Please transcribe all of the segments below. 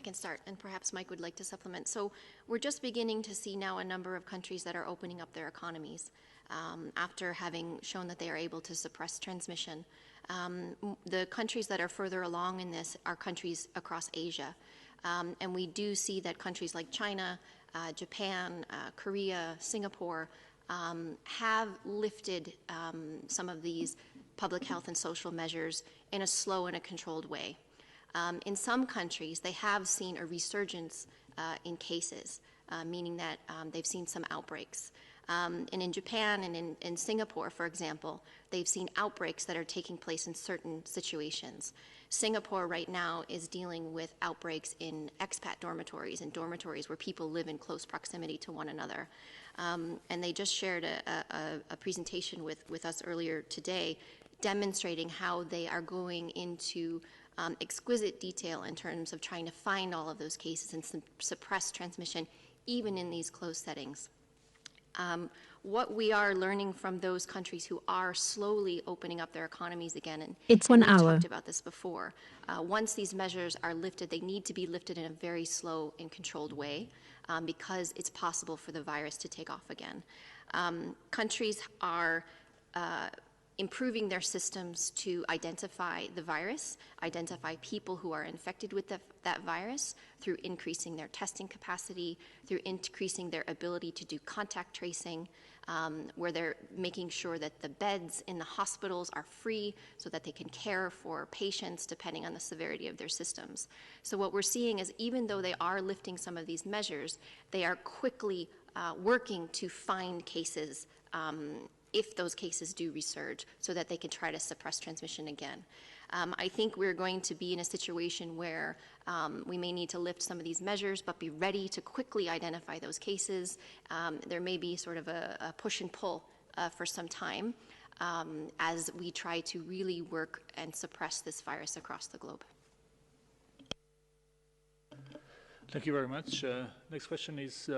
can start, and perhaps Mike would like to supplement. So we're just beginning to see now a number of countries that are opening up their economies after having shown that they are able to suppress transmission. The countries that are further along in this are countries across Asia. And we do see that countries like China, Japan, Korea, Singapore have lifted some of these public health and social measures in a slow and a controlled way. In some countries, they have seen a resurgence in cases, meaning that they've seen some outbreaks. And in Japan and in Singapore, for example, they've seen outbreaks that are taking place in certain situations. Singapore right now is dealing with outbreaks in expat dormitories and dormitories where people live in close proximity to one another. And they just shared a presentation with us earlier today demonstrating how they are going into exquisite detail in terms of trying to find all of those cases and suppress transmission even in these closed settings. What we are learning from those countries who are slowly opening up their economies again, and we've talked about this before, once these measures are lifted, they need to be lifted in a very slow and controlled way because it's possible for the virus to take off again. Countries are improving their systems to identify the virus, identify people who are infected with that virus through increasing their testing capacity, through increasing their ability to do contact tracing, where they're making sure that the beds in the hospitals are free so that they can care for patients depending on the severity of their systems. So what we're seeing is even though they are lifting some of these measures, they are quickly working to find cases if those cases do resurge, so that they can try to suppress transmission again. I think we're going to be in a situation where we may need to lift some of these measures, but be ready to quickly identify those cases. There may be sort of a push and pull for some time as we try to really work and suppress this virus across the globe. Thank you very much. Next question is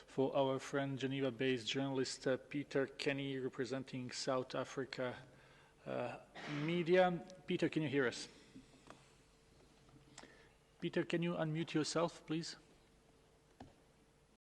for our friend Geneva-based journalist Peter Kenny, representing South Africa media. Peter, can you hear us? Peter, can you unmute yourself, please?